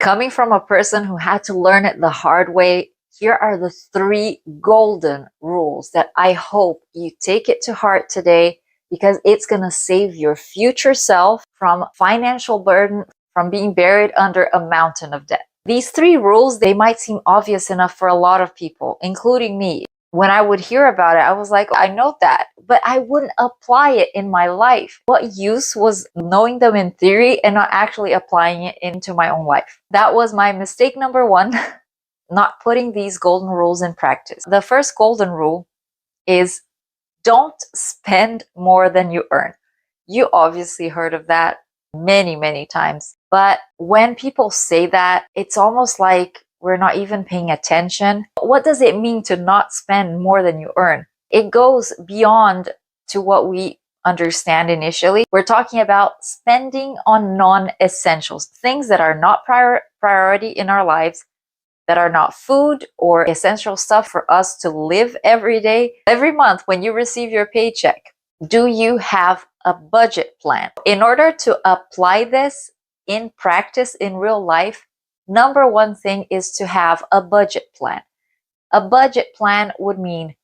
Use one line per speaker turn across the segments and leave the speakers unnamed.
Coming from a person who had to learn it the hard way, here are the 3 golden rules that I hope you take it to heart today, because it's going to save your future self from financial burden, from being buried under a mountain of debt. These 3 rules, they might seem obvious enough for a lot of people, including me. When I would hear about it, I was like, I know that, but I wouldn't apply it in my life. What use was knowing them in theory and not actually applying it into my own life? That was my mistake number 1, not putting these golden rules in practice. The first golden rule is don't spend more than you earn. You obviously heard of that many, many times. But when people say that, it's almost like we're not even paying attention. What does it mean to not spend more than you earn? It goes beyond to what we understand initially. We're talking about spending on non-essentials, things that are not priority in our lives, that are not food or essential stuff for us to live every day. Every month when you receive your paycheck, do you have a budget plan? In order to apply this in practice in real life, number 1 thing is to have a budget plan. A budget plan would mean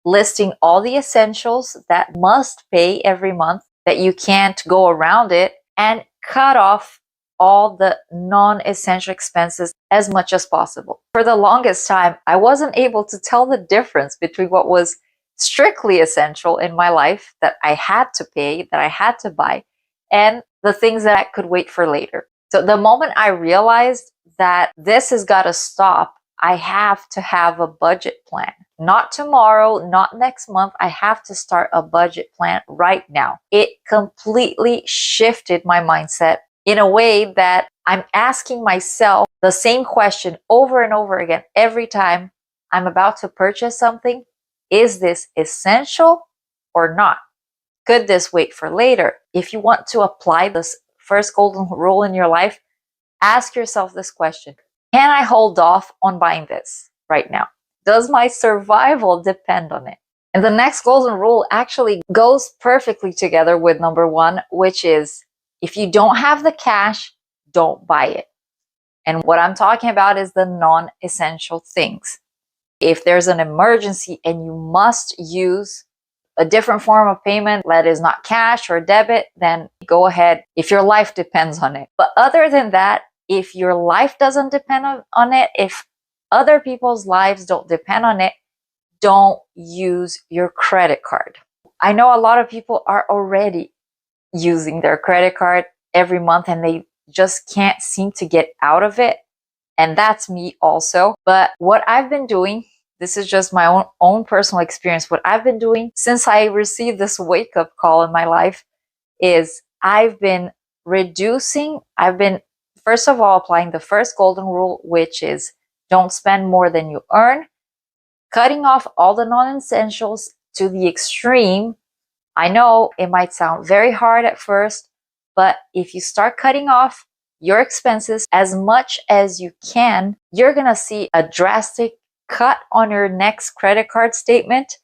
listing all the essentials that must pay every month, that you can't go around it, and cut off all the non-essential expenses as much as possible. For the longest time, I wasn't able to tell the difference between what was strictly essential in my life that I had to pay, that I had to buy, and the things that could wait for later. So the moment I realized that this has got to stop, I have to have a budget plan. Not tomorrow, not next month. I have to start a budget plan right now. It completely shifted my mindset in a way that I'm asking myself the same question over and over again every time I'm about to purchase something. Is this essential or not? Could this wait for later? If you want to apply this first golden rule in your life, ask yourself this question. Can I hold off on buying this right now? Does my survival depend on it? And the next golden rule actually goes perfectly together with number 1, which is if you don't have the cash, don't buy it. And what I'm talking about is the non-essential things. If there's an emergency and you must use a different form of payment that is not cash or debit, then go ahead if your life depends on it. But other than that, if your life doesn't depend on it, if other people's lives don't depend on it, don't use your credit card. I know a lot of people are already using their credit card every month and they just can't seem to get out of it. And that's me also. But what I've been doing, this is just my own personal experience. What I've been doing since I received this wake-up call in my life is I've been first of all, applying the first golden rule, which is don't spend more than you earn, cutting off all the non-essentials to the extreme. I know it might sound very hard at first, but if you start cutting off your expenses as much as you can, you're going to see a drastic cut on your next credit card statement,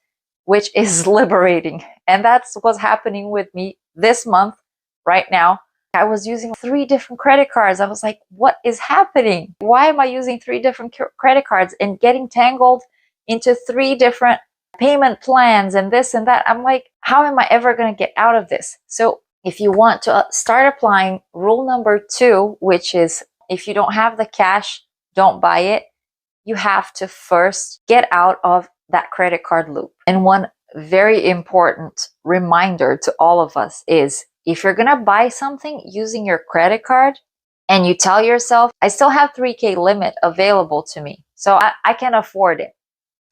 which is liberating. And that's what's happening with me this month right now. I was using 3 different credit cards. I was like, what is happening? Why am I using 3 different credit cards and getting tangled into 3 different payment plans and this and that? I'm like, how am I ever going to get out of this? So if you want to start applying rule number 2, which is if you don't have the cash, don't buy it, you have to first get out of that credit card loop. And one very important reminder to all of us is if you're going to buy something using your credit card and you tell yourself, I still have 3K limit available to me, so I can afford it.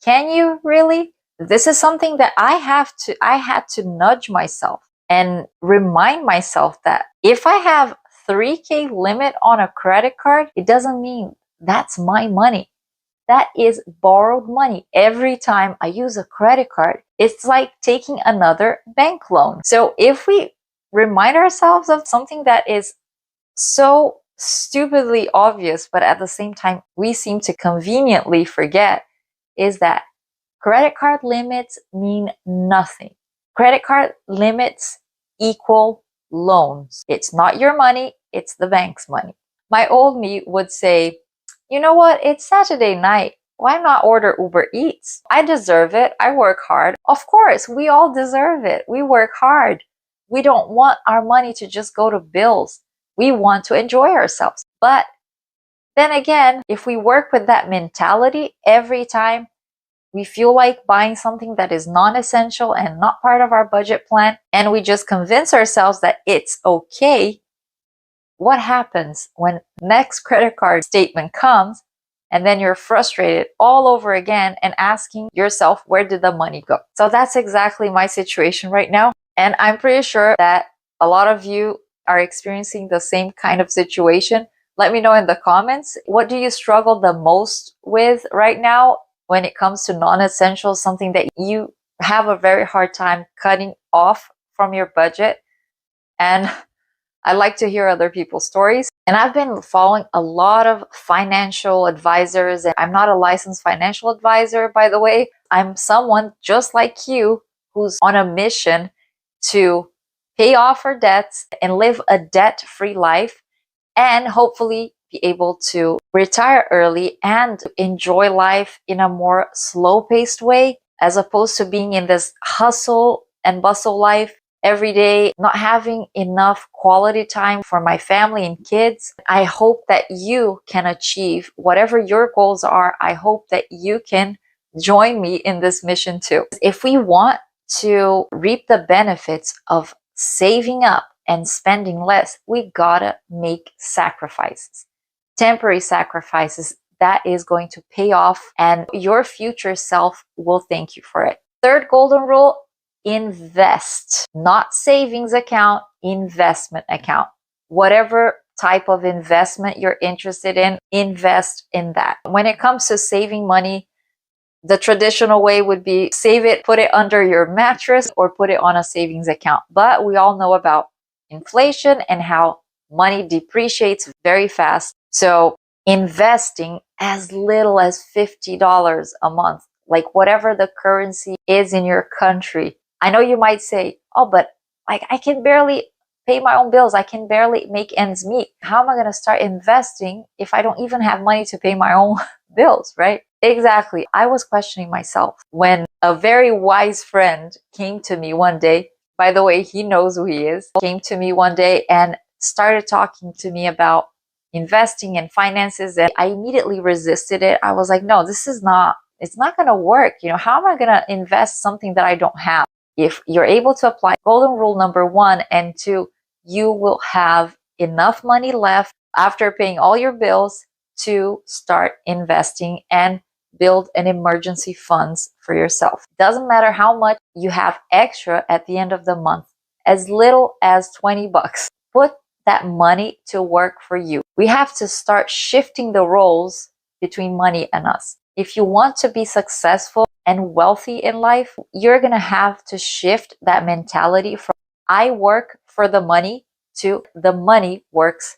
Can you really? This is something that I had to nudge myself and remind myself that if I have 3K limit on a credit card, it doesn't mean that's my money. That is borrowed money. Every time I use a credit card, it's like taking another bank loan. So if we remind ourselves of something that is so stupidly obvious, but at the same time, we seem to conveniently forget, is that credit card limits mean nothing. Credit card limits equal loans. It's not your money, it's the bank's money. My old me would say, you know what? It's Saturday night. Why not order Uber Eats? I deserve it. I work hard. Of course, we all deserve it. We work hard. We don't want our money to just go to bills. We want to enjoy ourselves. But then again, if we work with that mentality every time we feel like buying something that is non-essential and not part of our budget plan, and we just convince ourselves that it's okay, what happens when next credit card statement comes and then you're frustrated all over again and asking yourself, where did the money go? So that's exactly my situation right now. And I'm pretty sure that a lot of you are experiencing the same kind of situation. Let me know in the comments, what do you struggle the most with right now when it comes to non-essentials, something that you have a very hard time cutting off from your budget? And I like to hear other people's stories. And I've been following a lot of financial advisors. And I'm not a licensed financial advisor, by the way. I'm someone just like you who's on a mission to pay off her debts and live a debt-free life, and hopefully be able to retire early and enjoy life in a more slow-paced way, as opposed to being in this hustle and bustle life every day, not having enough quality time for my family and kids. I hope that you can achieve whatever your goals are. I hope that you can join me in this mission too. If we want to reap the benefits of saving up and spending less, we gotta make sacrifices, temporary sacrifices that is going to pay off, and your future self will thank you for it. Third golden rule: invest. Not savings account, investment account. Whatever type of investment you're interested in, invest in that. When it comes to saving money, the traditional way would be save it, put it under your mattress, or put it on a savings account. But we all know about inflation and how money depreciates very fast. So investing as little as $50 a month, like whatever the currency is in your country. I know you might say, oh, but like I can barely pay my own bills. I can barely make ends meet. How am I going to start investing if I don't even have money to pay my own bills, right? Exactly. I was questioning myself when a very wise friend came to me one day. By the way, he knows who he is. Came to me one day and started talking to me about investing and finances. And I immediately resisted it. I was like, no, it's not going to work. How am I going to invest something that I don't have? If you're able to apply golden rule number 1 and 2, you will have enough money left after paying all your bills to start investing and build an emergency funds for yourself. Doesn't matter how much you have extra at the end of the month, as little as 20 bucks. Put that money to work for you. We have to start shifting the roles between money and us. If you want to be successful and wealthy in life, you're going to have to shift that mentality from I work for the money to the money works